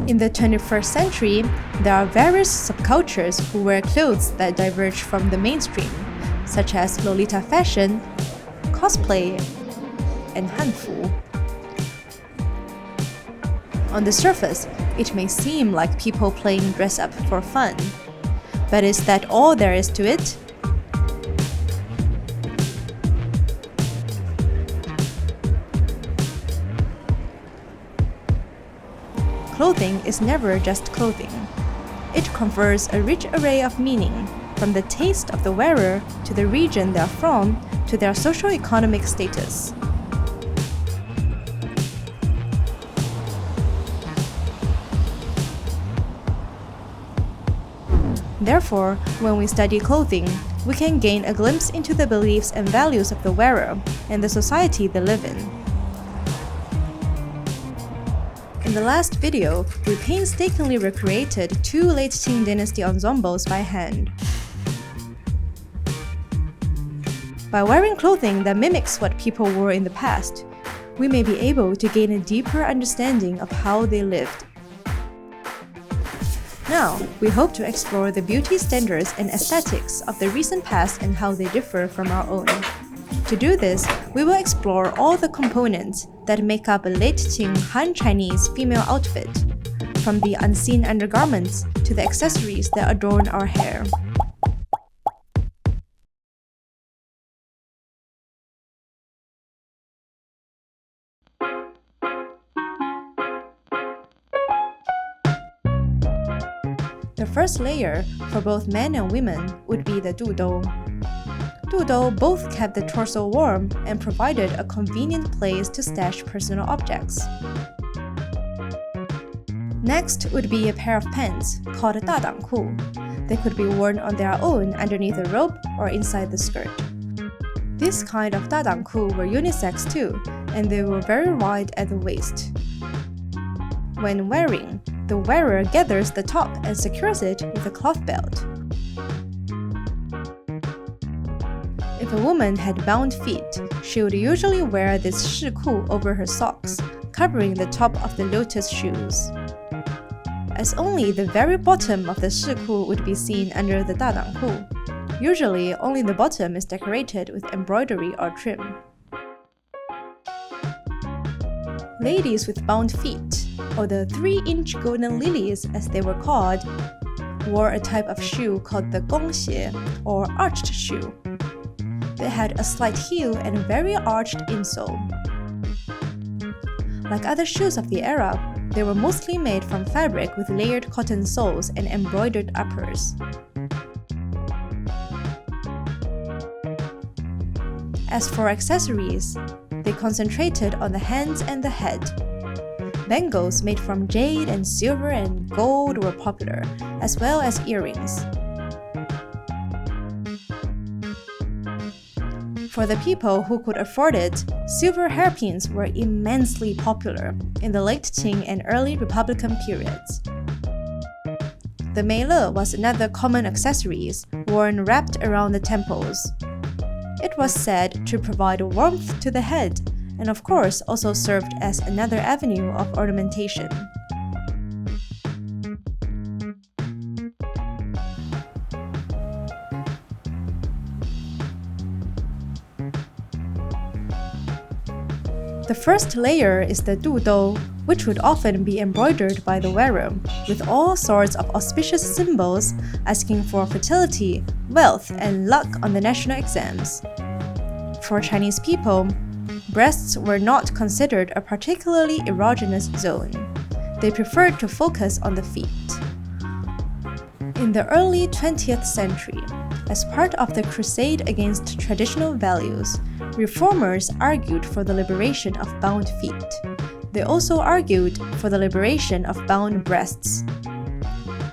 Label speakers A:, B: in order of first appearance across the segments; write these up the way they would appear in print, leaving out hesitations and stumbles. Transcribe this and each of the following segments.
A: In the 21st century, there are various subcultures who wear clothes that diverge from the mainstream, such as Lolita fashion, cosplay, and hanfu. On the surface, it may seem like people playing dress up for fun, but is that all there is to it? Clothing is never just clothing. It confers a rich array of meaning, from the taste of the wearer to the region they are from to their socio-economic status. Therefore, when we study clothing, we can gain a glimpse into the beliefs and values of the wearer and the society they live in. In the last video, we painstakingly recreated 2 late Qing dynasty ensembles by hand. By wearing clothing that mimics what people wore in the past, we may be able to gain a deeper understanding of how they lived. Now, we hope to explore the beauty standards and aesthetics of the recent past and how they differ from our own. To do this, we will explore all the components that make up a late Qing Han Chinese female outfit, from the unseen undergarments to the accessories that adorn our hair. The first layer for both men and women would be the dudou. Dudou both kept the torso warm and provided a convenient place to stash personal objects. Next would be a pair of pants called dajinsan. They could be worn on their own underneath a robe or inside the skirt. This kind of dajinsan were unisex too, and they were very wide at the waist. When wearing, the wearer gathers the top and secures it with a cloth belt. If a woman had bound feet, she would usually wear this shiku over her socks, covering the top of the lotus shoes. As only the very bottom of the shiku would be seen under the dajinsan, usually only the bottom is decorated with embroidery or trim. Ladies with bound feet, or the 3-inch golden lilies as they were called, wore a type of shoe called the gongxie, or arched shoe. They had a slight heel and a very arched insole. Like other shoes of the era, they were mostly made from fabric with layered cotton soles and embroidered uppers. As for accessories, they concentrated on the hands and the head. Bangles made from jade and silver and gold were popular, as well as earrings. For the people who could afford it, silver hairpins were immensely popular in the late Qing and early Republican periods. The meile was another common accessory worn wrapped around the temples. It was said to provide warmth to the head, and of course also served as another avenue of ornamentation. The first layer is the dudou, which would often be embroidered by the wearer, with all sorts of auspicious symbols asking for fertility, wealth, and luck on the national exams. For Chinese people, breasts were not considered a particularly erogenous zone. They preferred to focus on the feet. In the early 20th century, as part of the crusade against traditional values, reformers argued for the liberation of bound feet. They also argued for the liberation of bound breasts.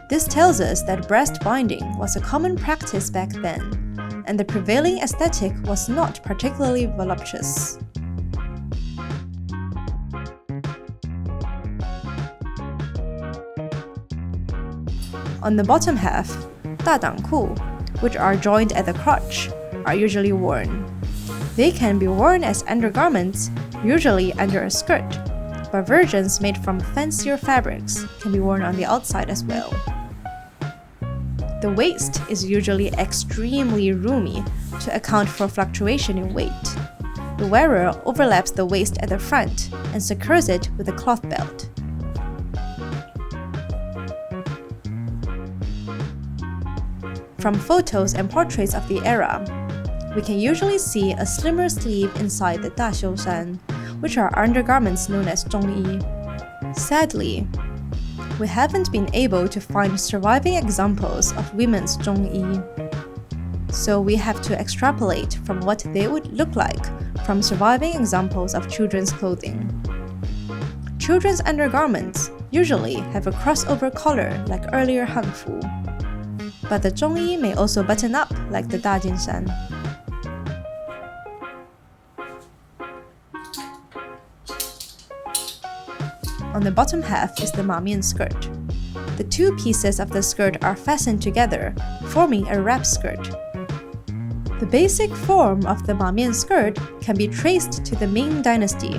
A: This tells us that breast binding was a common practice back then, and the prevailing aesthetic was not particularly voluptuous. On the bottom half, dajinsan, which are joined at the crotch, are usually worn. They can be worn as undergarments, usually under a skirt, but versions made from fancier fabrics can be worn on the outside as well. The waist is usually extremely roomy to account for fluctuation in weight. The wearer overlaps the waist at the front and secures it with a cloth belt. From photos and portraits of the era, we can usually see a slimmer sleeve inside the dajinshan, which are undergarments known as zhongyi. Sadly, we haven't been able to find surviving examples of women's zhongyi. So we have to extrapolate from what they would look like from surviving examples of children's clothing. Children's undergarments usually have a crossover collar like earlier hanfu, but the zhongyi may also button up like the dajinshan. On the bottom half is the mamian skirt. The two pieces of the skirt are fastened together, forming a wrap skirt. The basic form of the mamian skirt can be traced to the Ming Dynasty,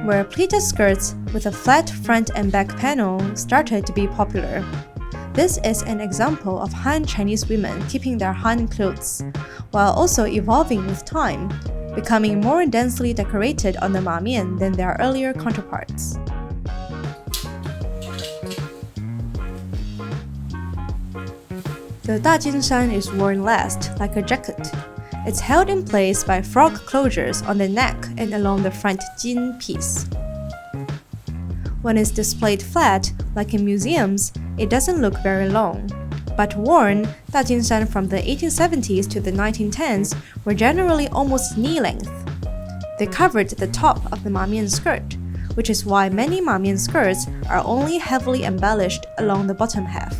A: where pleated skirts with a flat front and back panel started to be popular. This is an example of Han Chinese women keeping their Han clothes, while also evolving with time, becoming more densely decorated on the mamian than their earlier counterparts. The dajinshan is worn last, like a jacket. It's held in place by frog closures on the neck and along the front jin piece. When it's displayed flat, like in museums, it doesn't look very long. But worn, dajinshan from the 1870s to the 1910s were generally almost knee length. They covered the top of the mamian skirt, which is why many mamian skirts are only heavily embellished along the bottom half.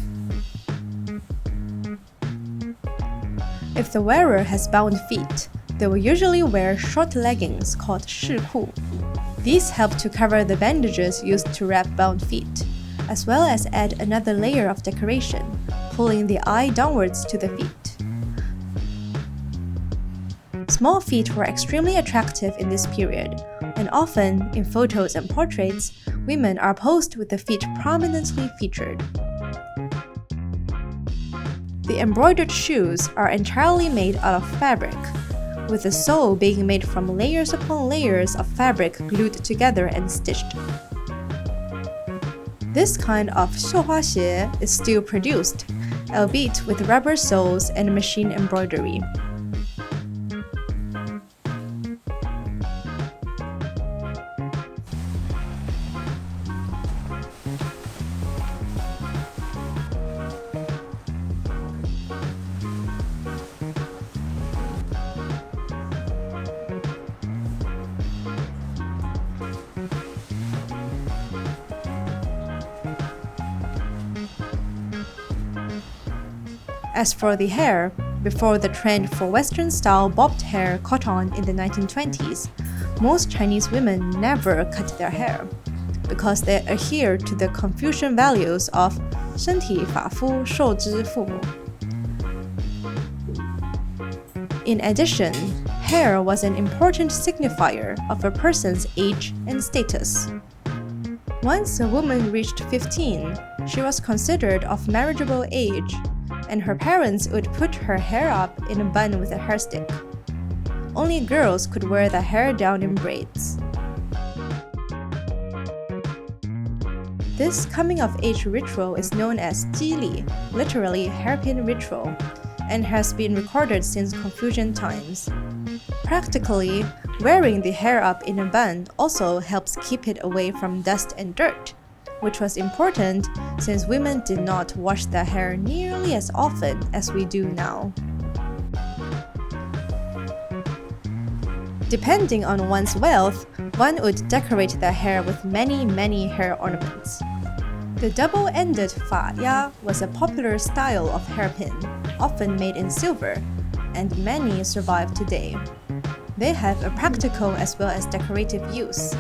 A: If the wearer has bound feet, they will usually wear short leggings called shiku. These help to cover the bandages used to wrap bound feet, as well as add another layer of decoration, pulling the eye downwards to the feet. Small feet were extremely attractive in this period, and often, in photos and portraits, women are posed with the feet prominently featured. The embroidered shoes are entirely made out of fabric, with the sole being made from layers upon layers of fabric glued together and stitched. This kind of 绣花鞋 is still produced, albeit with rubber soles and machine embroidery. As for the hair, before the trend for Western-style bobbed hair caught on in the 1920s, most Chinese women never cut their hair, because they adhere to the Confucian values of 身体发肤受之父母. In addition, hair was an important signifier of a person's age and status. Once a woman reached 15, she was considered of marriageable age, and her parents would put her hair up in a bun with a hair stick. Only girls could wear the hair down in braids. This coming-of-age ritual is known as jili, literally hairpin ritual, and has been recorded since Confucian times. Practically, wearing the hair up in a bun also helps keep it away from dust and dirt, which was important since women did not wash their hair nearly as often as we do now. Depending on one's wealth, one would decorate their hair with many hair ornaments. The double-ended fa'ya was a popular style of hairpin, often made in silver, and many survive today. They have a practical as well as decorative use,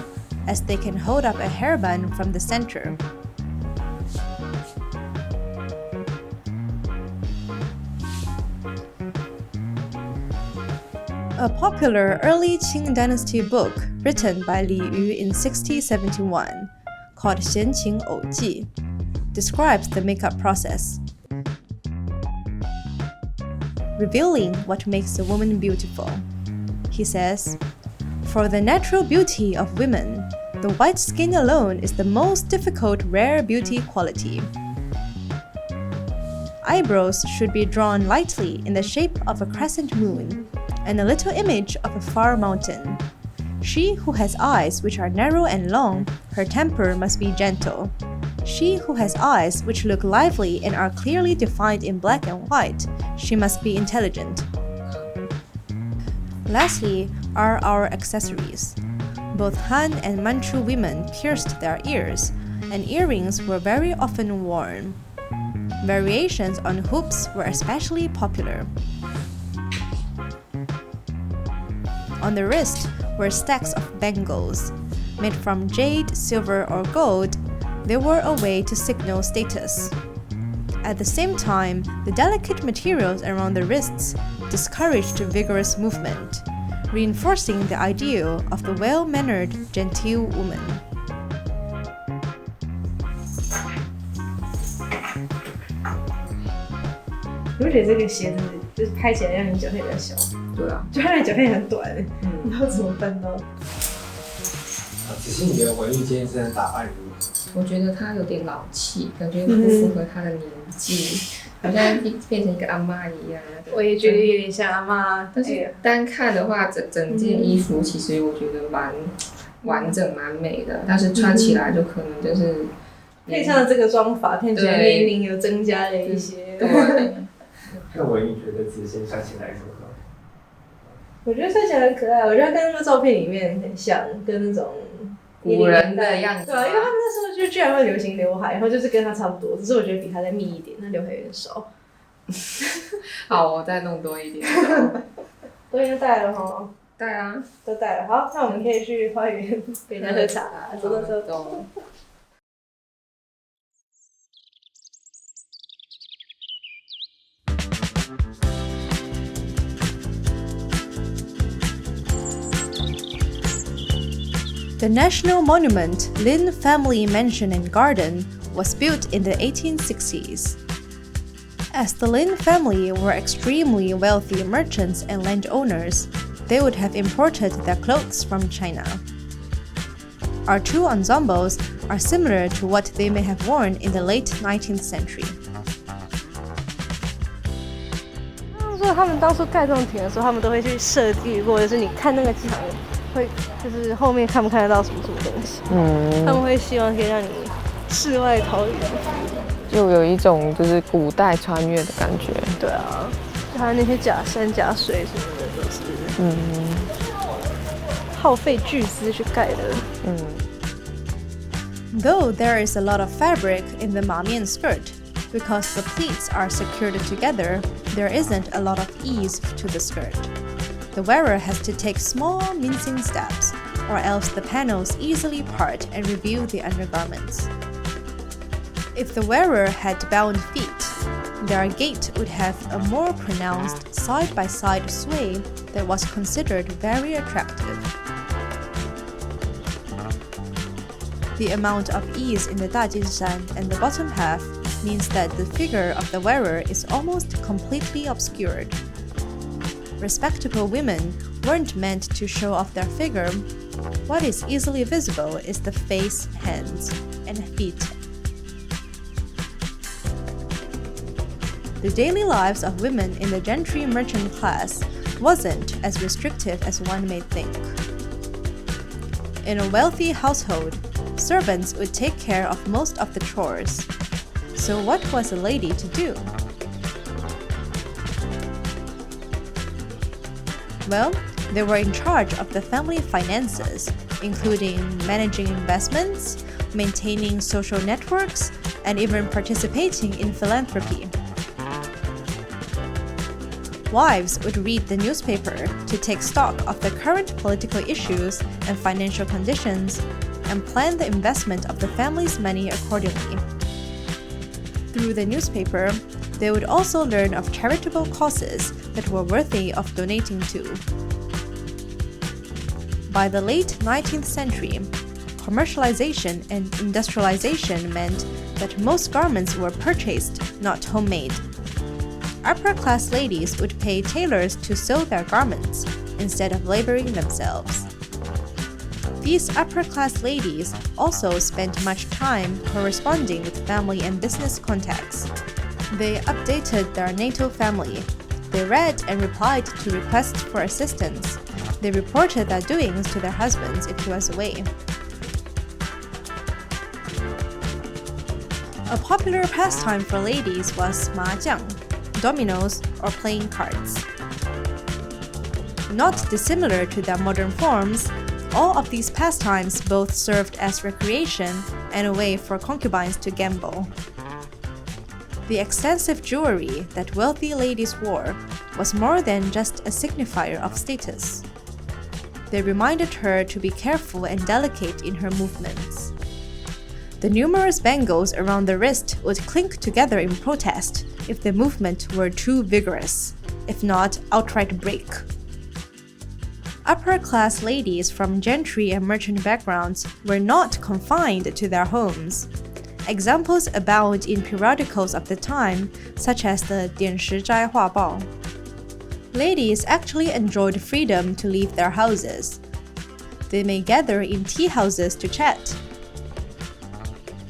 A: as they can hold up a hairband from the center. A popular early Qing dynasty book, written by Li Yu in 1671, called 闲情偶记, describes the makeup process, revealing what makes a woman beautiful. He says, "For the natural beauty of women, the white skin alone is the most difficult rare beauty quality. Eyebrows should be drawn lightly in the shape of a crescent moon, and a little image of a far mountain. She who has eyes which are narrow and long, her temper must be gentle. She who has eyes which look lively and are clearly defined in black and white, she must be intelligent." Lastly are our accessories. Both Han and Manchu women pierced their ears, and earrings were very often worn. Variations on hoops were especially popular. On the wrist were stacks of bangles. Made from jade, silver, or gold, they were a way to signal status. At the same time, the delicate materials around the wrists discouraged vigorous movement, reinforcing the ideal of the well-mannered, genteel woman.
B: 你不觉得这个鞋子就是拍起来让你脚看起来小？
C: 对啊，
B: 就让你脚看起来很短，你知道怎么办到？
D: 只是你的文艺今天真的打扮如何？
C: 我觉得他有点老气，感觉不符合他的年纪，好像变成一个阿嬷一样。
B: 我也觉得有点像阿嬷。
C: 但是单看的话，整件衣服其实我觉得蛮完整、蛮美的，但是穿起来就可能就是
B: 配上这个妆法，看起来年龄有增加了一些。
C: 对。
D: 那文艺觉得直线穿起来如何？
B: 我觉得穿起来很可爱，我觉得跟那个照片里面很像，跟那种
C: 古人的样子。
B: 对啊，因为他们那时候就居然会流行刘海，然后就是跟他差不多，只是我觉得比他再密一点，那刘海有点少。
C: 好，我再弄多一点。
B: 都已经带了齁。
C: 带啊，
B: 都带了。好，那我们可以去花园给人家喝茶啦，走走走。
C: 走。
A: The national monument Lin Family Mansion and Garden was built in the 1860s. As the Lin family were extremely wealthy merchants and landowners, they would have imported their clothes from China. Our two ensembles are similar to what they may have worn in the late 19th century.
B: 说他们当初盖这种亭的时候，他们都会去设计，或者是你看那个墙，会就是后面看不看得到什么东西。他们会希望可以让你世外桃源，
E: 就有一种就是古代穿越的感觉。
B: 对啊，就还有那些假山假水什么的，都是耗费巨资去盖的。
A: Though there is a lot of fabric in the mamian skirt, because the pleats are secured together, there isn't a lot of ease to the skirt. The wearer has to take small mincing steps, or else the panels easily part and reveal the undergarments. If the wearer had bound feet, their gait would have a more pronounced side-by-side sway that was considered very attractive. The amount of ease in the dajinshan and the bottom half means that the figure of the wearer is almost completely obscured. Respectable women weren't meant to show off their figure. What is easily visible is the face, hands, and feet. The daily lives of women in the gentry merchant class wasn't as restrictive as one may think. In a wealthy household, servants would take care of most of the chores. So what was a lady to do? Well, they were in charge of the family finances, including managing investments, maintaining social networks, and even participating in philanthropy. Wives would read the newspaper to take stock of the current political issues and financial conditions, and plan the investment of the family's money accordingly. Through the newspaper, they would also learn of charitable causes that were worthy of donating to. By the late 19th century, commercialization and industrialization meant that most garments were purchased, not homemade. Upper-class ladies would pay tailors to sew their garments instead of laboring themselves. These upper-class ladies also spent much time corresponding with family and business contacts. They updated their natal family. They read and replied to requests for assistance. They reported their doings to their husbands if he was away. A popular pastime for ladies was mahjong, dominoes, or playing cards. Not dissimilar to their modern forms, all of these pastimes both served as recreation and a way for concubines to gamble. The extensive jewelry that wealthy ladies wore was more than just a signifier of status. They reminded her to be careful and delicate in her movements. The numerous bangles around the wrist would clink together in protest if the movement were too vigorous, if not outright break. Upper-class ladies from gentry and merchant backgrounds were not confined to their homes. Examples abound in periodicals of the time, such as the 点石斋画报. Ladies actually enjoyed freedom to leave their houses. They may gather in tea houses to chat,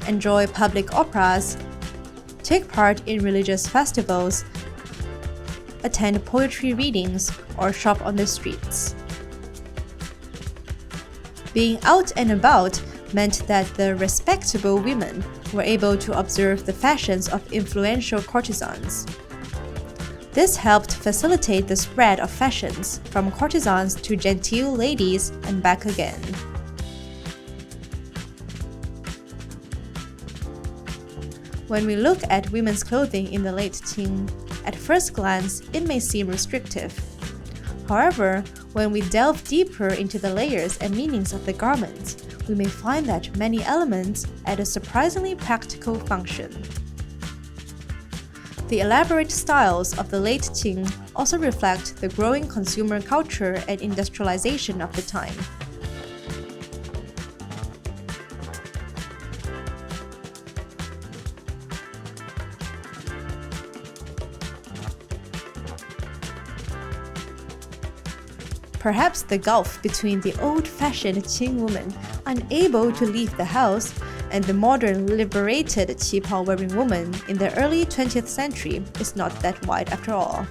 A: enjoy public operas, take part in religious festivals, attend poetry readings, or shop on the streets. Being out and about meant that the respectable women were able to observe the fashions of influential courtesans. This helped facilitate the spread of fashions from courtesans to genteel ladies and back again. When we look at women's clothing in the late Qing, at first glance, it may seem restrictive. However, when we delve deeper into the layers and meanings of the garments, we may find that many elements add a surprisingly practical function. The elaborate styles of the late Qing also reflect the growing consumer culture and industrialization of the time. Perhaps the gulf between the old-fashioned Qing woman unable to leave the house and the modern liberated qipao-wearing woman in the early 20th century is not that wide after all.